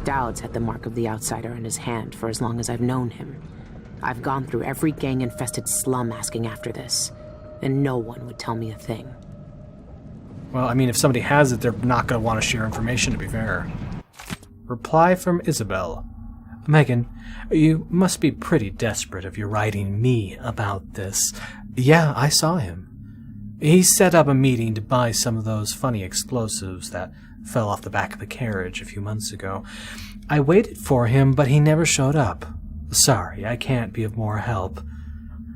Dowd's had the mark of the outsider on his hand for as long as I've known him. I've gone through every gang-infested slum asking after this, and no one would tell me a thing. Well, I mean, if somebody has it, they're not going to want to share information, to be fair. Reply from Isabel. Megan, you must be pretty desperate if you're writing me about this. Yeah, I saw him. He set up a meeting to buy some of those funny explosives that fell off the back of a carriage a few months ago. I waited for him, but he never showed up. Sorry, I can't be of more help.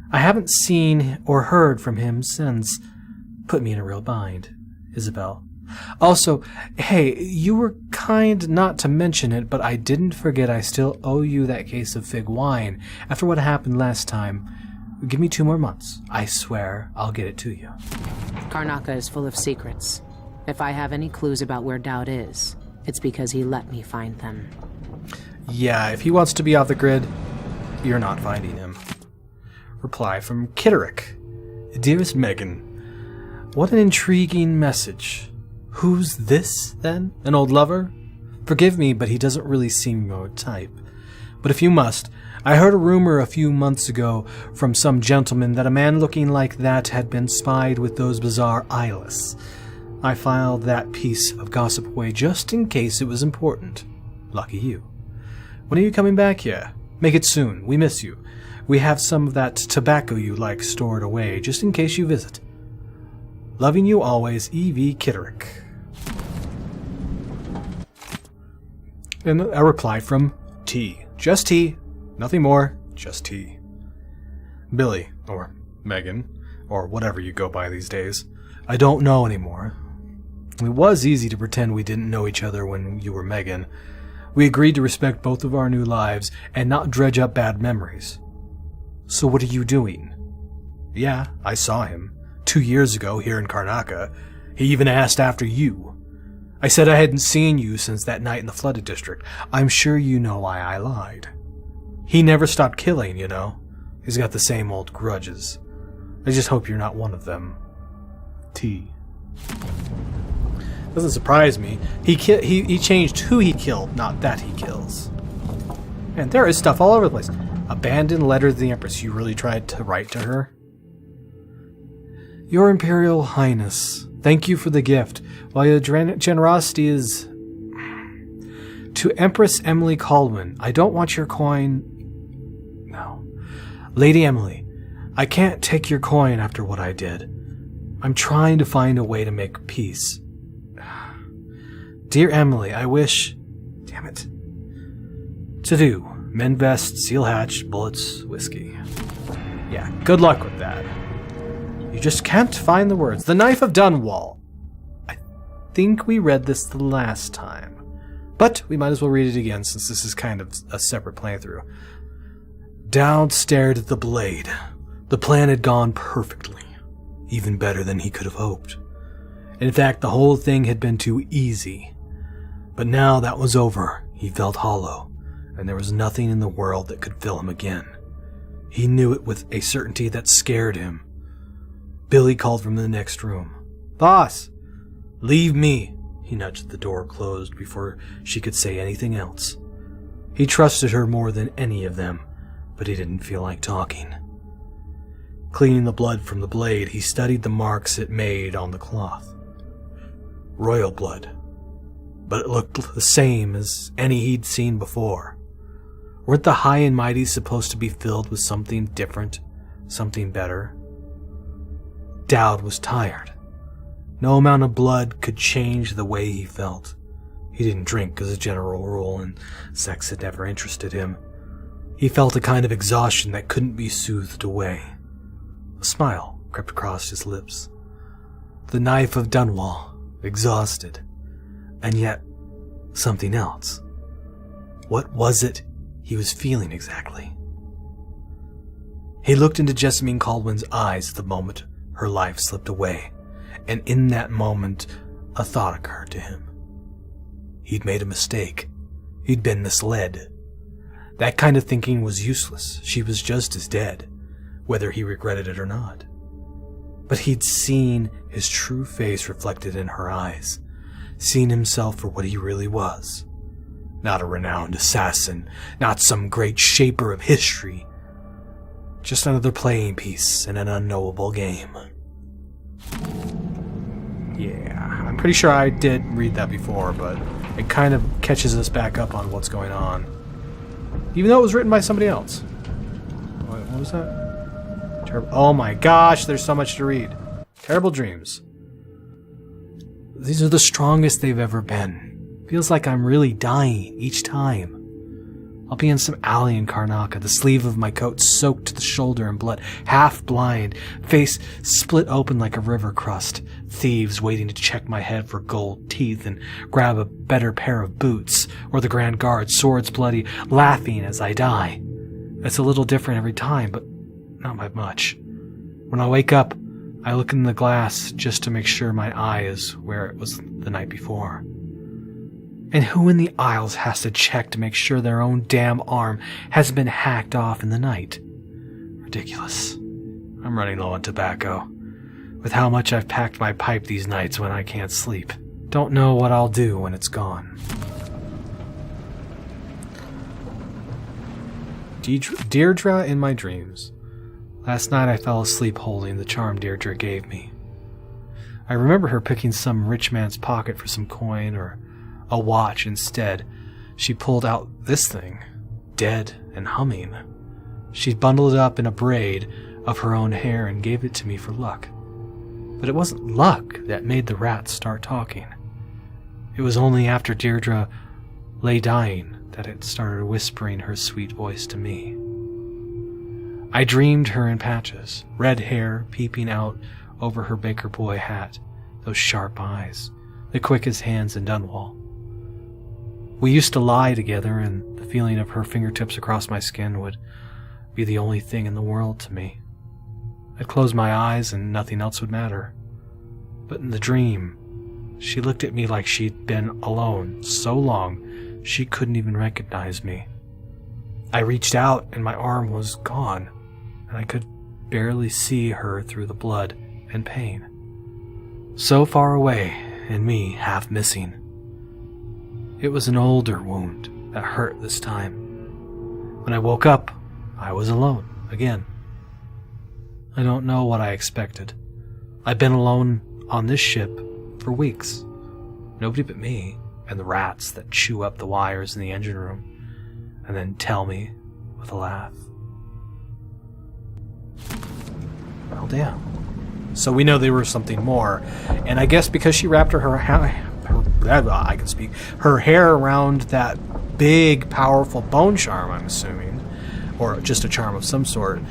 I haven't seen or heard from him since. Put me in a real bind, Isabel. Also, hey, you were kind not to mention it, but I didn't forget I still owe you that case of fig wine after what happened last time. Give me 2 more months. I swear I'll get it to you. Karnaca is full of secrets. If I have any clues about where Dowd is, it's because he let me find them. Yeah, if he wants to be off the grid, you're not finding him. Reply from Kitterick. Dearest Megan, what an intriguing message. Who's this, then? An old lover? Forgive me, but he doesn't really seem your type. But if you must, I heard a rumor a few months ago from some gentleman that a man looking like that had been spied with those bizarre eyeless. I filed that piece of gossip away just in case it was important. Lucky you. When are you coming back here? Make it soon. We miss you. We have some of that tobacco you like stored away, just in case you visit. Loving you always, E.V. Kitterick. And a reply from T. Just T. Nothing more. Just T. Billy, or Megan, or whatever you go by these days. I don't know anymore. It was easy to pretend we didn't know each other when you were Megan. We agreed to respect both of our new lives and not dredge up bad memories. So what are you doing? Yeah, I saw him 2 years ago here in Karnaca. He even asked after you. I said I hadn't seen you since that night in the flooded district. I'm sure you know why I lied. He never stopped killing, you know. He's got the same old grudges. I just hope you're not one of them. T. Doesn't surprise me. He changed who he killed, not that he kills. And there is stuff all over the place. Abandoned letter to the Empress. You really tried to write to her? Your Imperial Highness, thank you for the gift. While your generosity is... To Empress Emily Caldwin, I don't want your coin... No. Lady Emily, I can't take your coin after what I did. I'm trying to find a way to make peace. Dear Emily, I wish... Damn it. To do. Men vest, seal hatch, bullets, whiskey. Yeah, good luck with that. You just can't find the words. The Knife of Dunwall. I think we read this the last time. But we might as well read it again since this is kind of a separate playthrough. Dowd stared at the blade. The plan had gone perfectly. Even better than he could have hoped. In fact, the whole thing had been too easy. But now that was over, he felt hollow, and there was nothing in the world that could fill him again. He knew it with a certainty that scared him. Billy called from the next room. Boss! Leave me! He nudged the door closed before she could say anything else. He trusted her more than any of them, but he didn't feel like talking. Cleaning the blood from the blade, he studied the marks it made on the cloth. Royal blood. But it looked the same as any he'd seen before. Weren't the high and mighty supposed to be filled with something different, something better? Dowd was tired. No amount of blood could change the way he felt. He didn't drink as a general rule, and sex had never interested him. He felt a kind of exhaustion that couldn't be soothed away. A smile crept across his lips. The Knife of Dunwall, exhausted. And yet, something else. What was it he was feeling exactly? He looked into Jessamine Caldwin's eyes at the moment her life slipped away, and in that moment, a thought occurred to him. He'd made a mistake. He'd been misled. That kind of thinking was useless. She was just as dead, whether he regretted it or not. But he'd seen his true face reflected in her eyes, seen himself for what he really was. Not a renowned assassin, not some great shaper of history. Just another playing piece in an unknowable game. Yeah, I'm pretty sure I did read that before, but it kind of catches us back up on what's going on. Even though it was written by somebody else. What was that? Oh my gosh, there's so much to read. Terrible dreams. These are the strongest they've ever been. Feels like I'm really dying each time. I'll be in some alley in Karnaca, the sleeve of my coat soaked to the shoulder in blood, half blind, face split open like a river crust, thieves waiting to check my head for gold teeth and grab a better pair of boots, or the Grand Guard, swords bloody, laughing as I die. It's a little different every time, but not by much. When I wake up, I look in the glass just to make sure my eye is where it was the night before. And who in the Isles has to check to make sure their own damn arm hasn't been hacked off in the night? Ridiculous. I'm running low on tobacco. With how much I've packed my pipe these nights when I can't sleep. Don't know what I'll do when it's gone. Deirdre in my dreams. Last night I fell asleep holding the charm Deirdre gave me. I remember her picking some rich man's pocket for some coin or a watch. Instead, she pulled out this thing, dead and humming. She'd bundled it up in a braid of her own hair and gave it to me for luck. But it wasn't luck that made the rats start talking. It was only after Deirdre lay dying that it started whispering her sweet voice to me. I dreamed her in patches, red hair peeping out over her baker boy hat, those sharp eyes, the quick as hands in Dunwall. We used to lie together, and the feeling of her fingertips across my skin would be the only thing in the world to me. I'd close my eyes and nothing else would matter. But in the dream, she looked at me like she'd been alone so long she couldn't even recognize me. I reached out and my arm was gone, and I could barely see her through the blood and pain. So far away, and me half missing. It was an older wound that hurt this time. When I woke up, I was alone again. I don't know what I expected. I've been alone on this ship for weeks. Nobody but me and the rats that chew up the wires in the engine room and then tell me with a laugh. Well, damn. So we know there was something more, and I guess because she wrapped her hair around that big, powerful bone charm, I'm assuming, or just a charm of some sort,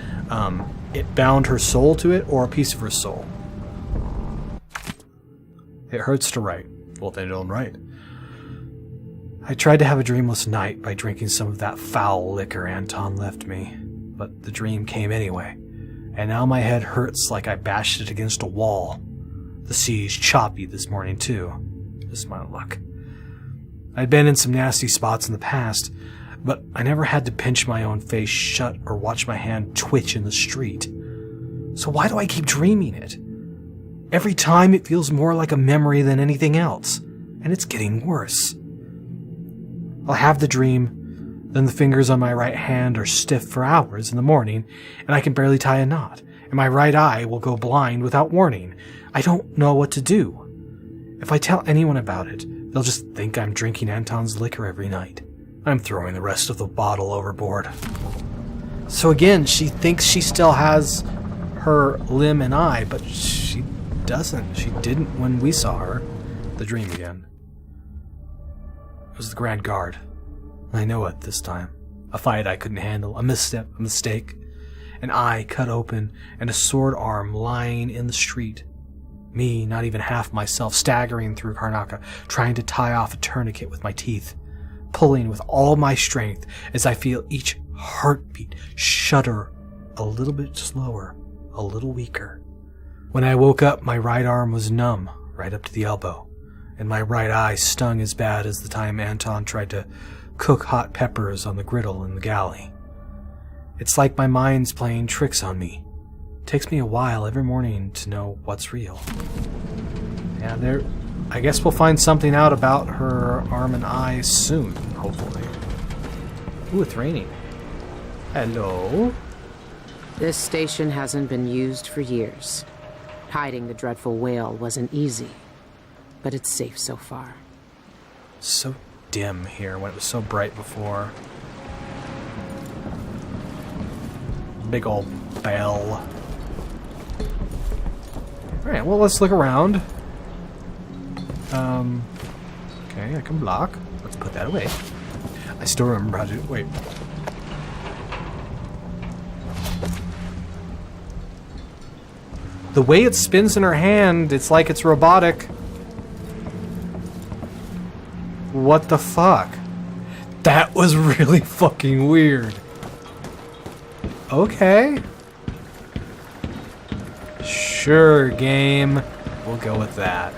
it bound her soul to it, or a piece of her soul. It hurts to write. Well, they don't write. I tried to have a dreamless night by drinking some of that foul liquor Anton left me, but the dream came anyway, and now my head hurts like I bashed it against a wall. The sea's choppy this morning, too. Just my luck. I'd been in some nasty spots in the past, but I never had to pinch my own face shut or watch my hand twitch in the street. So why do I keep dreaming it? Every time it feels more like a memory than anything else, and it's getting worse. I'll have the dream, then the fingers on my right hand are stiff for hours in the morning, and I can barely tie a knot, and my right eye will go blind without warning. I don't know what to do. If I tell anyone about it, they'll just think I'm drinking Anton's liquor every night. I'm throwing the rest of the bottle overboard. So again, she thinks she still has her limb and eye, but she doesn't. She didn't when we saw her. The dream again. It was the Grand Guard. I know it this time. A fight I couldn't handle, a misstep, a mistake. An eye cut open, and a sword arm lying in the street. Me, not even half myself, staggering through Karnaca, trying to tie off a tourniquet with my teeth, pulling with all my strength as I feel each heartbeat shudder a little bit slower, a little weaker. When I woke up, my right arm was numb, right up to the elbow, and my right eye stung as bad as the time Anton tried to cook hot peppers on the griddle in the galley. It's like my mind's playing tricks on me. Takes me a while every morning to know what's real. Yeah, I guess we'll find something out about her more arm and eye soon, hopefully. Ooh, it's raining. Hello? This station hasn't been used for years. Hiding the dreadful whale wasn't easy, but it's safe so far. So dim here when it was so bright before. Big old bell. Alright, well, let's look around. Okay, I can block. Let's put that away. I still remember how to do it. Wait. The way it spins in her hand, it's like it's robotic. What the fuck? That was really fucking weird. Okay. Sure, game. We'll go with that.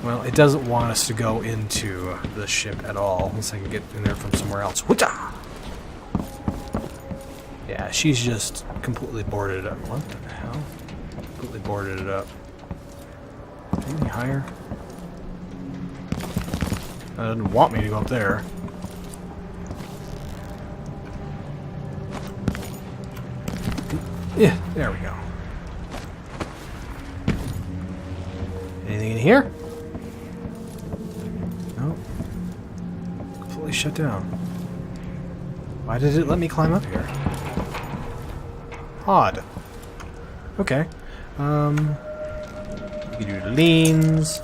Well, it doesn't want us to go into the ship at all, unless I can get in there from somewhere else. Whoota! Yeah, she's just completely boarded it up. What the hell? Completely boarded it up. Any higher? That doesn't want me to go up there. Yeah, there we go. Anything in here? No. Completely shut down. Why did it let me climb up here? Odd. Okay. You can do leans.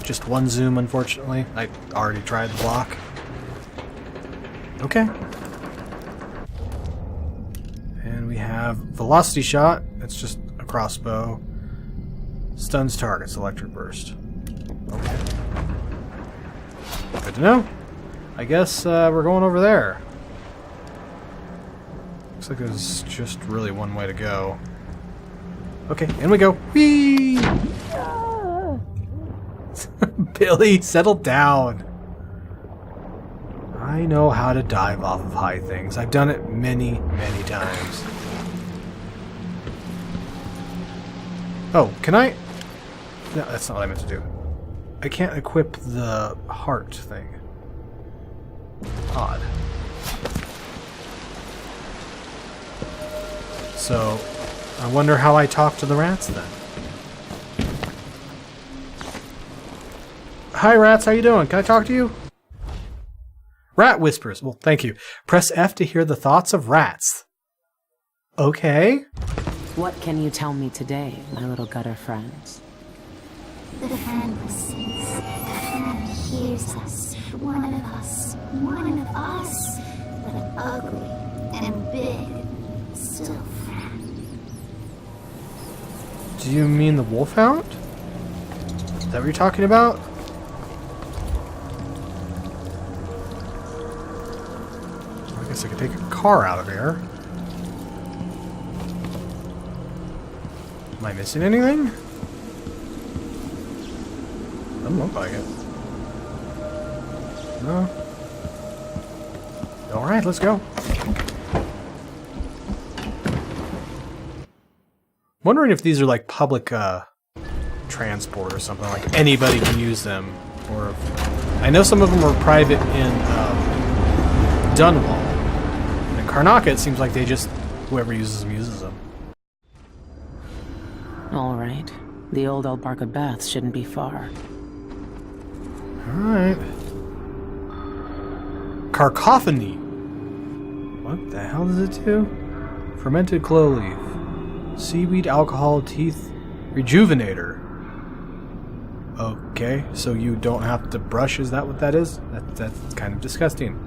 Just one zoom, unfortunately. I already tried the block. Okay. And we have velocity shot. It's just a crossbow. Stuns targets, electric burst. Okay. Good to know. I guess we're going over there. Looks like there's just really one way to go. Okay, in we go. Whee! Billy, settle down. I know how to dive off of high things. I've done it many, many times. Oh, can I? No, that's not what I meant to do. I can't equip the heart thing. Odd. So, I wonder how I talk to the rats then. Hi rats, how you doing? Can I talk to you? Rat whispers. Well, thank you. Press F to hear the thoughts of rats. Okay. What can you tell me today, my little gutter friends? The fan listens. The fan hears us. One of us. One of us. But an ugly and big, still fan. Do you mean the wolfhound? Is that what you're talking about? I guess I could take a car out of here. Am I missing anything? Doesn't look like it. No. Alright, let's go. Wondering if these are like public transport or something, like anybody can use them, or if, I know some of them are private in Dunwall. In Karnaka it seems like they just, whoever uses them uses them. Alright. The old Albarca Baths shouldn't be far. Alright. Cacophony. What the hell does it do? Fermented clove leaf. Seaweed alcohol teeth rejuvenator. Okay, so you don't have to brush, is that what that is? That's kind of disgusting.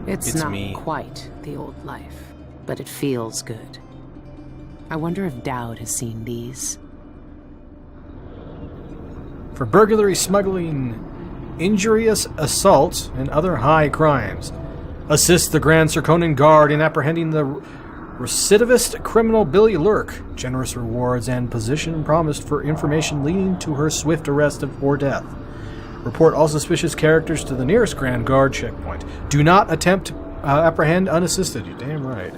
It's not me. quite the old life, but it feels good. I wonder if Dowd has seen these. For burglary, smuggling, injurious assault, and other high crimes. Assist the Grand Circonan Guard in apprehending the recidivist criminal Billie Lurk. Generous rewards and position promised for information leading to her swift arrest or death. Report all suspicious characters to the nearest Grand Guard checkpoint. Do not attempt to apprehend unassisted. You're damn right.